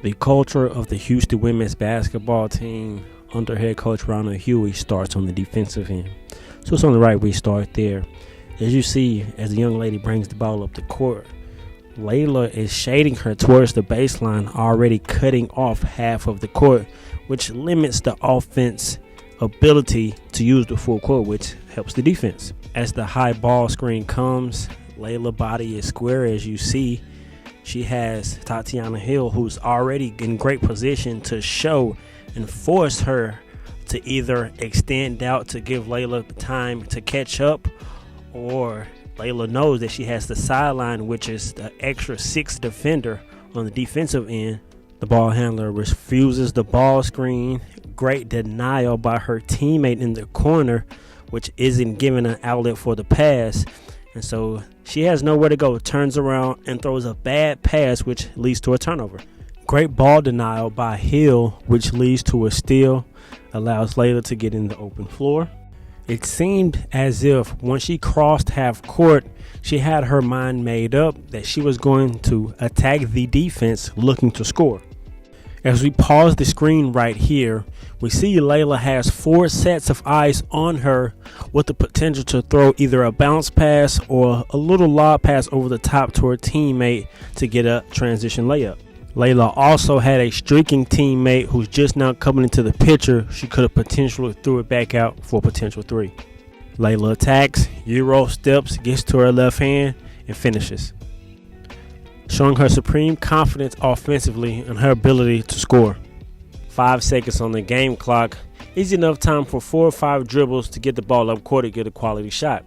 The culture of the Houston women's basketball team under head coach Ronald Hughey starts on the defensive end. So it's on the right, we start there. As you see, as the young lady brings the ball up the court, Laila is shading her towards the baseline, already cutting off half of the court, which limits the offense ability to use the full court, which helps the defense. As the high ball screen comes, Laila's body is square, as you see. She has Tatiana Hill, who's already in great position to show and force her to either extend out to give Laila time to catch up, or Laila knows that she has the sideline, which is the extra 6th defender on the defensive end. The ball handler refuses the ball screen. Great denial by her teammate in the corner, which isn't giving an outlet for the pass. And so she has nowhere to go, turns around and throws a bad pass, which leads to a turnover. Great ball denial by Hill, which leads to a steal, allows Laila to get in the open floor. It seemed as if once she crossed half court, she had her mind made up that she was going to attack the defense looking to score. As we pause the screen right here, we see Laila has 4 sets of eyes on her with the potential to throw either a bounce pass or a little lob pass over the top to her teammate to get a transition layup. Laila also had a streaking teammate who's just now coming into the picture. She could have potentially threw it back out for a potential 3. Laila attacks, Euro steps, gets to her left hand, and finishes, showing her supreme confidence offensively and her ability to score. 5 seconds on the game clock, easy enough time for 4 or 5 dribbles to get the ball up court to get a quality shot.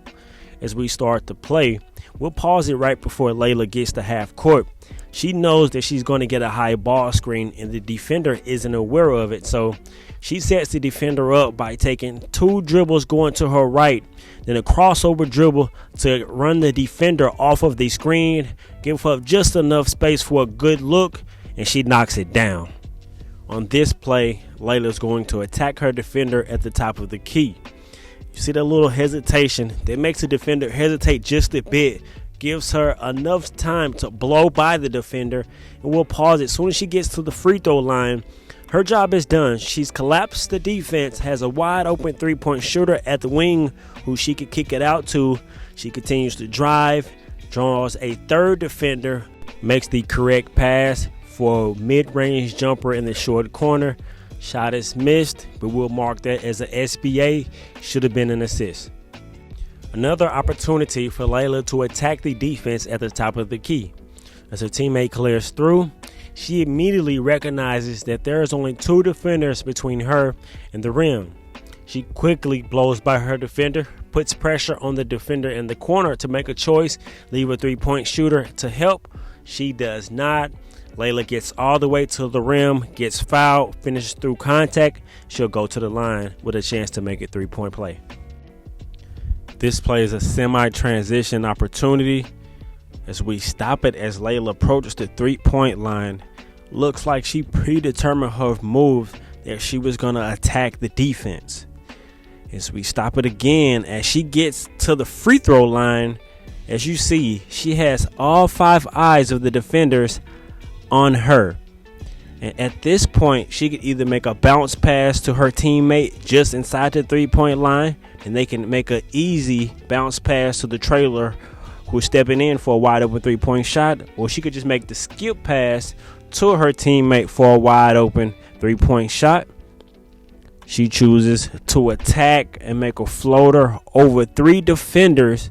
As we start to play, we'll pause it right before Laila gets to half court. She knows that she's going to get a high ball screen and the defender isn't aware of it, so she sets the defender up by taking 2 dribbles going to her right, then a crossover dribble to run the defender off of the screen, give her just enough space for a good look, and she knocks it down. On this play, Laila's going to attack her defender at the top of the key. You see that little hesitation that makes the defender hesitate just a bit, gives her enough time to blow by the defender, and we'll pause it. As soon as she gets to the free throw line, her job is done. She's collapsed the defense, has a wide open 3-point shooter at the wing who she could kick it out to. She continues to drive, draws a 3rd defender, makes the correct pass for a mid-range jumper in the short corner. Shot is missed, but we'll mark that as an SBA. Should have been an assist. Another opportunity for Laila to attack the defense at the top of the key. As her teammate clears through, she immediately recognizes that there is only 2 defenders between her and the rim. She quickly blows by her defender, puts pressure on the defender in the corner to make a choice, leave a 3-point shooter to help. She does not. Laila gets all the way to the rim, gets fouled, finishes through contact. She'll go to the line with a chance to make a 3-point play. This play is a semi-transition opportunity. As we stop it as Laila approaches the 3-point line, looks like she predetermined her move that she was going to attack the defense. As we stop it again, as she gets to the free throw line, as you see, she has all 5 eyes of the defenders on her. And at this point, she could either make a bounce pass to her teammate just inside the 3-point line, and they can make an easy bounce pass to the trailer who's stepping in for a wide open 3-point shot, or she could just make the skip pass to her teammate for a wide open 3-point shot. She chooses to attack and make a floater over 3 defenders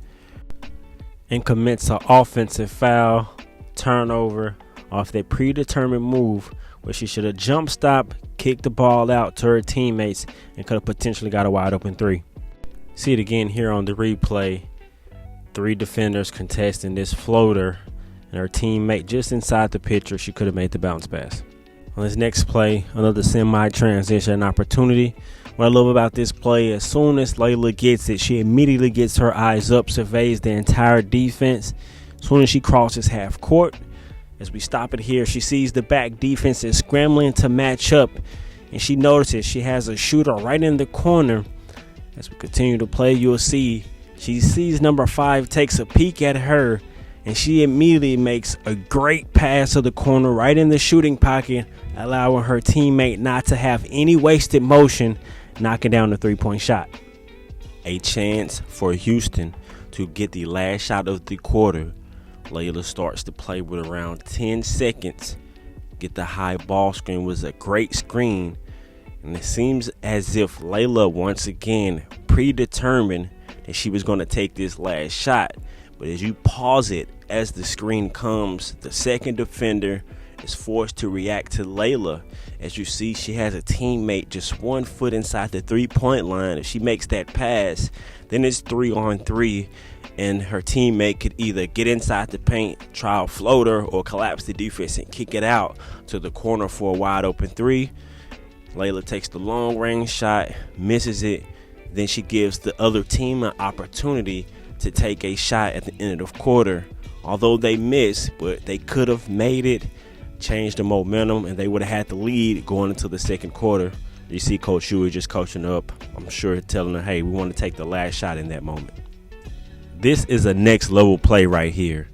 and commits an offensive foul, turnover off that predetermined move where she should have jump stop, kicked the ball out to her teammates, and could have potentially got a wide open 3. See it again here on the replay. 3 defenders contesting this floater, and her teammate just inside the picture. She could have made the bounce pass. On this next play, another semi-transition opportunity. What I love about this play, as soon as Laila gets it, she immediately gets her eyes up, surveys the entire defense. As soon as she crosses half court, as we stop it here, she sees the back defense is scrambling to match up, and she notices she has a shooter right in the corner. As we continue to play, you'll see she sees number 5 takes a peek at her and she immediately makes a great pass to the corner right in the shooting pocket, allowing her teammate not to have any wasted motion, knocking down the three-point shot. A chance for Houston to get the last shot of the quarter. Laila starts to play with around 10 seconds. Get the high ball screen, was a great screen, and it seems as if Laila once again predetermined that she was going to take this last shot. But as you pause it, as the screen comes, the second defender is forced to react to Laila. As you see, she has a teammate just 1 foot inside the three-point line. If she makes that pass, then it's 3-on-3, and her teammate could either get inside the paint, try a floater, or collapse the defense and kick it out to the corner for a wide open three. Laila takes the long range shot, misses it. Then she gives the other team an opportunity to take a shot at the end of the quarter. Although they missed, but they could have made it, changed the momentum, and they would have had the lead going into the second quarter. You see Coach Huey just coaching up, I'm sure, telling her, hey, we want to take the last shot in that moment. This is a next level play right here.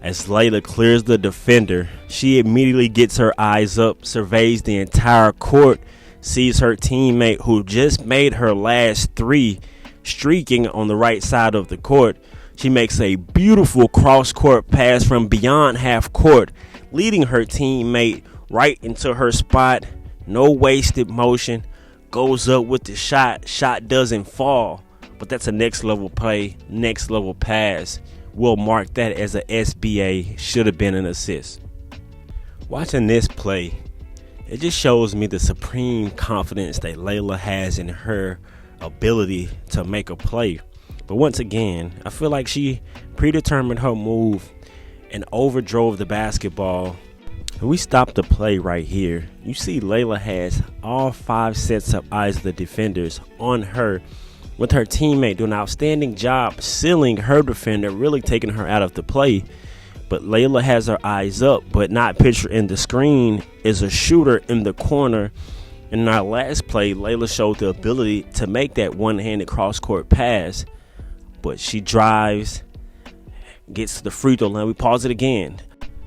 As Laila clears the defender, she immediately gets her eyes up, surveys the entire court, sees her teammate who just made her last three streaking on the right side of the court. She makes a beautiful cross-court pass from beyond half court, leading her teammate right into her spot. No wasted motion. Goes up with the shot. Shot doesn't fall. But that's a next level play, next level pass. We'll mark that as a SBA. Should have been an assist. Watching this play, it just shows me the supreme confidence that Laila has in her ability to make a play. But once again, I feel like she predetermined her move and overdrove the basketball. And we stop the play right here. You see Laila has all 5 sets of eyes of the defenders on her, with her teammate doing an outstanding job sealing her defender, really taking her out of the play. But Laila has her eyes up, but not pictured in the screen is a shooter in the corner. In our last play, Laila showed the ability to make that one-handed cross-court pass, but she drives, gets to the free throw line. We pause it again.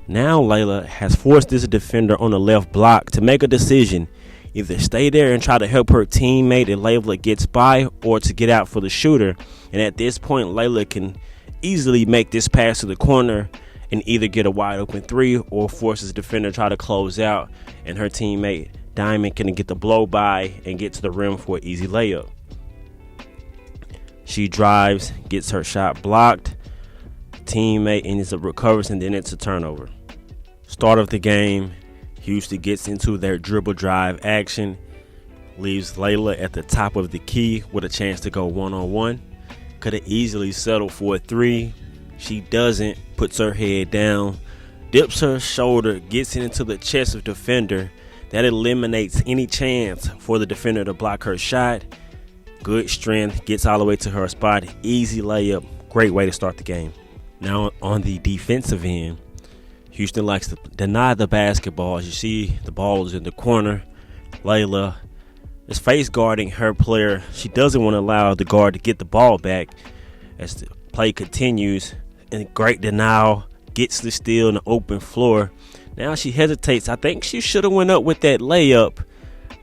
Now Laila has forced this defender on the left block to make a decision. Either stay there and try to help her teammate and Laila gets by, or to get out for the shooter. And at this point, Laila can easily make this pass to the corner and either get a wide open three or forces the defender to try to close out, and her teammate Diamond can get the blow by and get to the rim for an easy layup. She drives, gets her shot blocked. Teammate ends up recovers, and then it's a turnover. Start of the game, Houston gets into their dribble drive action, leaves Laila at the top of the key with a chance to go one-on-one. Could have easily settled for a three. She doesn't, puts her head down, dips her shoulder, gets it into the chest of defender. That eliminates any chance for the defender to block her shot. Good strength, gets all the way to her spot. Easy layup, great way to start the game. Now on the defensive end, Houston likes to deny the basketball. As you see, the ball is in the corner. Laila is face guarding her player. She doesn't want to allow the guard to get the ball back. As the play continues, and great denial, gets the steal in the open floor. Now she hesitates. I think she should have went up with that layup.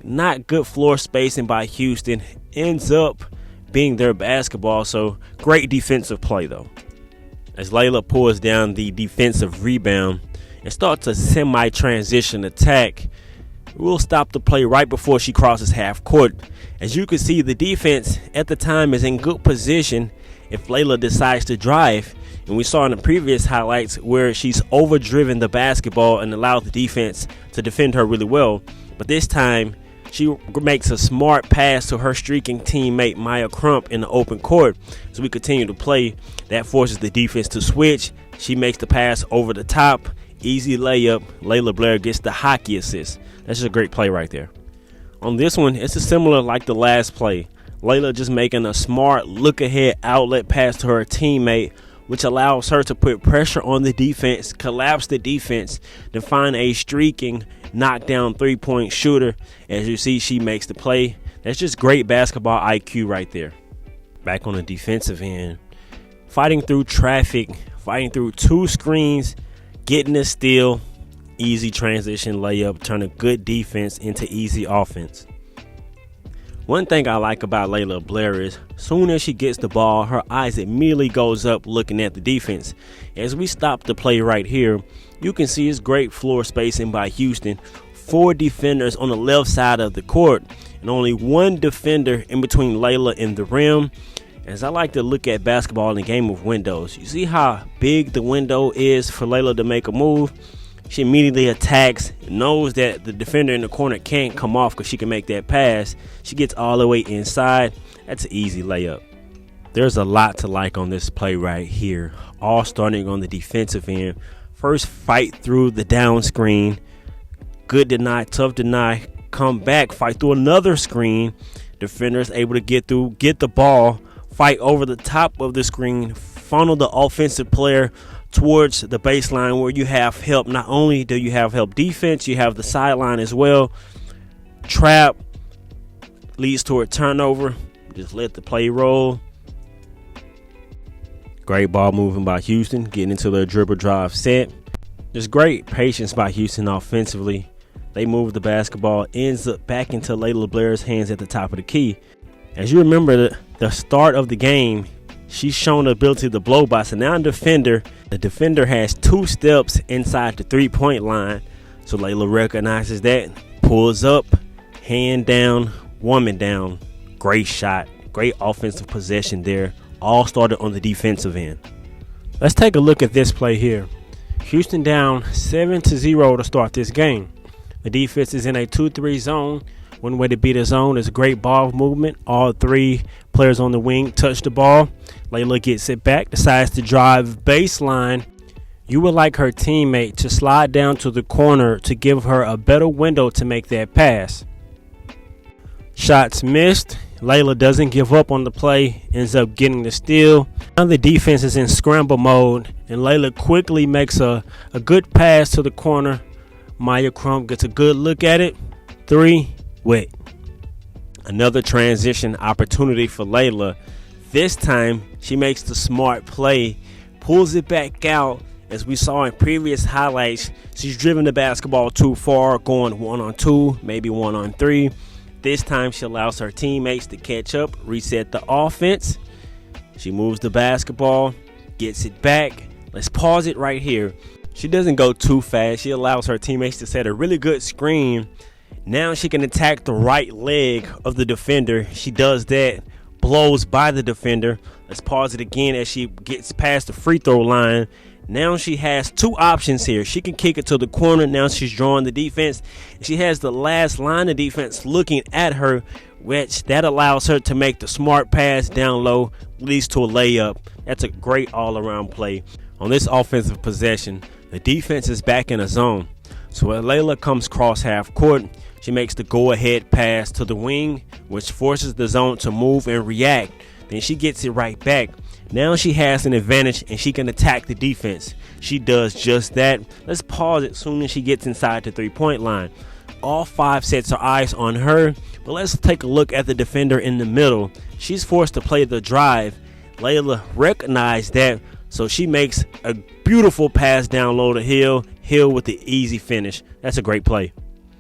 Not good floor spacing by Houston. Ends up being their basketball. So great defensive play though. As Laila pulls down the defensive rebound and starts a semi-transition attack, we'll stop the play right before she crosses half court. As you can see, the defense at the time is in good position if Laila decides to drive. And we saw in the previous highlights where she's overdriven the basketball and allowed the defense to defend her really well. But this time, she makes a smart pass to her streaking teammate Maya Crump in the open court. So we continue to play. That forces the defense to switch. She makes the pass over the top. Easy layup. Laila Blair gets the hockey assist. That's just a great play right there. On this one, it's a similar like the last play. Laila just making a smart look-ahead outlet pass to her teammate, which allows her to put pressure on the defense, collapse the defense, to find a streaking, knockdown three-point shooter. As you see, she makes the play. That's just great basketball IQ right there. Back on the defensive end, fighting through traffic, fighting through 2 screens, getting a steal, easy transition layup, turning good defense into easy offense. One thing I like about Laila Blair is soon as she gets the ball, her eyes immediately goes up looking at the defense. As we stop the play right here, you can see it's great floor spacing by Houston. 4 defenders on the left side of the court and only 1 defender in between Laila and the rim. As I like to look at basketball in a game of windows, you see how big the window is for Laila to make a move? She immediately attacks, knows that the defender in the corner can't come off because she can make that pass. She gets all the way inside. That's an easy layup. There's a lot to like on this play right here, all starting on the defensive end. First, fight through the down screen. Good deny, tough deny. Come back, fight through another screen. Defender's able to get through, get the ball, fight over the top of the screen, funnel the offensive player towards the baseline where you have help. Not only do you have help defense, you have the sideline as well. Trap leads to a turnover. Just let the play roll. Great ball moving by Houston, getting into their dribble drive set. There's great patience by Houston offensively. They move the basketball, ends up back into Laila Blair's hands at the top of the key. As you remember the start of the game, she's shown the ability to blow by. So now the defender has 2 steps inside the 3-point line. So Laila recognizes that, pulls up, hand down, woman down. Great shot, great offensive possession there. All started on the defensive end. Let's take a look at this play here. Houston down 7-0 to start this game. The defense is in a 2-3 zone. One way to beat a zone is great ball movement. All 3 players on the wing touch the ball. Laila gets it back, decides to drive baseline. You would like her teammate to slide down to the corner to give her a better window to make that pass. Shots missed. Laila doesn't give up on the play, ends up getting the steal. Now the defense is in scramble mode, and Laila quickly makes a good pass to the corner. Maya Crump gets a good look at it. 3, wet. Another transition opportunity for Laila. This time, she makes the smart play, pulls it back out. As we saw in previous highlights, she's driven the basketball too far, going 1-on-2, maybe 1-on-3. This time, she allows her teammates to catch up, reset the offense. She moves the basketball, gets it back. Let's pause it right here. She doesn't go too fast. She allows her teammates to set a really good screen. Now she can attack the right leg of the defender. She does that, blows by the defender. Let's pause it again as she gets past the free throw line. Now she has 2 options here. She can kick it to the corner. Now she's drawing the defense. She has the last line of defense looking at her, which that allows her to make the smart pass down low, leads to a layup. That's a great all-around play. On this offensive possession, the defense is back in a zone. So when Laila comes cross half court, she makes the go-ahead pass to the wing, which forces the zone to move and react. Then she gets it right back. Now she has an advantage and she can attack the defense. She does just that. Let's pause it as soon as she gets inside the 3-point line. All 5 sets her eyes on her, but let's take a look at the defender in the middle. She's forced to play the drive. Laila recognized that, so she makes a beautiful pass down low to Hill. Hill with the easy finish. That's a great play.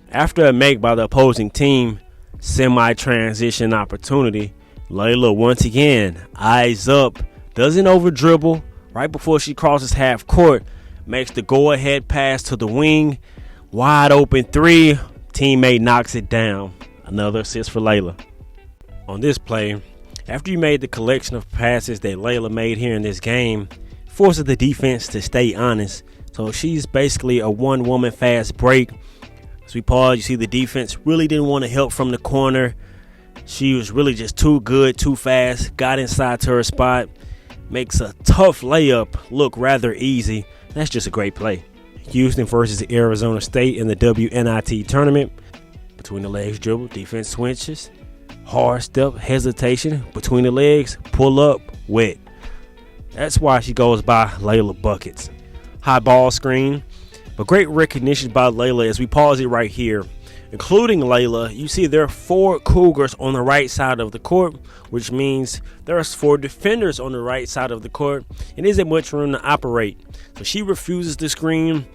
After a make by the opposing team, semi-transition opportunity, Laila once again, eyes up, doesn't over dribble. Right before she crosses half court, makes the go-ahead pass to the wing. Wide open 3, teammate knocks it down. Another assist for Laila. On this play, after you made the collection of passes that Laila made here in this game, forces the defense to stay honest. So she's basically a one-woman fast break. As we pause, you see the defense really didn't want to help from the corner. She was really just too good, too fast, got inside to her spot, makes a tough layup look rather easy. That's just a great play. Houston versus Arizona State in the WNIT tournament. Between the legs dribble, defense switches, hard step, hesitation, between the legs, pull up, wet. That's why she goes by Laila Buckets. High ball screen, but great recognition by Laila as we pause it right here. including Laila. You see there are 4 Cougars on the right side of the court, which means there's 4 defenders on the right side of the court and isn't much room to operate. So she refuses to screen,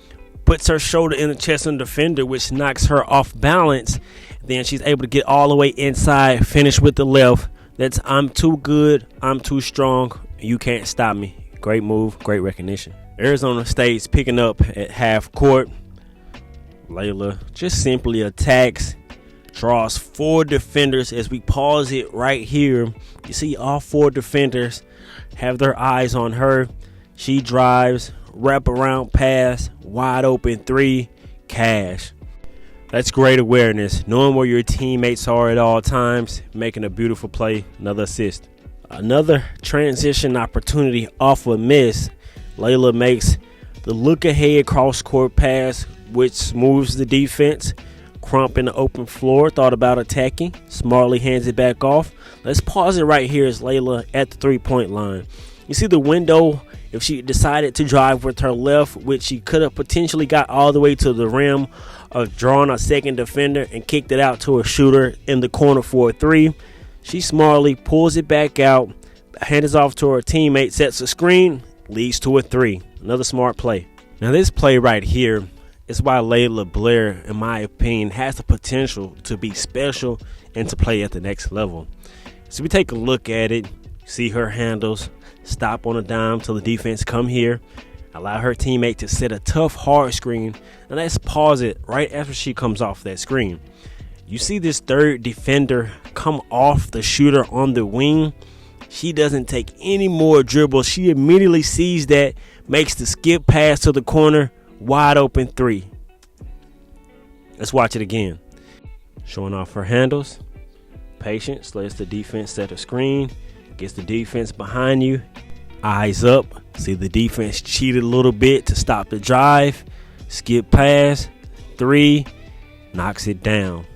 puts her shoulder in the chest of the defender, which knocks her off balance. Then she's able to get all the way inside, finish with the left. That's I'm too good, I'm too strong, you can't stop me. Great move, great recognition. Arizona State's picking up at half court. Laila just simply attacks, draws 4 defenders. As we pause it right here, you see all 4 defenders have their eyes on her. She drives, wrap around pass, wide open 3, cash. That's great awareness, knowing where your teammates are at all times, making a beautiful play, another assist. Another transition opportunity off a miss. Laila makes the look ahead cross court pass, which moves the defense. Crump in the open floor, thought about attacking, smartly hands it back off. Let's pause it right here as Laila at the 3-point line. You see the window. If she decided to drive with her left, which she could have potentially got all the way to the rim, of drawing a second defender and kicked it out to a shooter in the corner for a 3. She smartly pulls it back out, hands it off to her teammate, sets a screen, leads to a 3. Another smart play. Now this play right here is why Laila Blair, in my opinion, has the potential to be special and to play at the next level. So we take a look at it, see her handles, stop on a dime till the defense come here, allow her teammate to set a tough hard screen, and let's pause it right after she comes off that screen. You see this 3rd defender come off the shooter on the wing. She doesn't take any more dribbles. She immediately sees that, makes the skip pass to the corner, wide open 3. Let's watch it again. Showing off her handles, patience, lets the defense set a screen, gets the defense behind you, eyes up, see the defense cheated a little bit to stop the drive, skip pass, 3, knocks it down.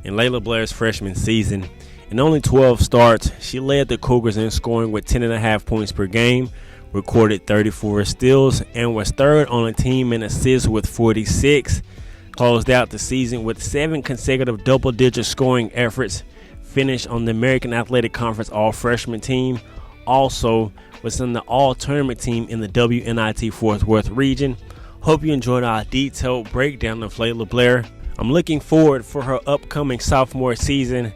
In Laila Blair's freshman season, in only 12 starts, she led the Cougars in scoring with 10.5 points per game, recorded 34 steals, and was 3rd on the team in assists with 46. Closed out the season with 7 consecutive double-digit scoring efforts, finished on the American Athletic Conference All-Freshman team, also was in the All-Tournament team in the WNIT Fort Worth region. Hope you enjoyed our detailed breakdown of Laila Blair. I'm looking forward for her upcoming sophomore season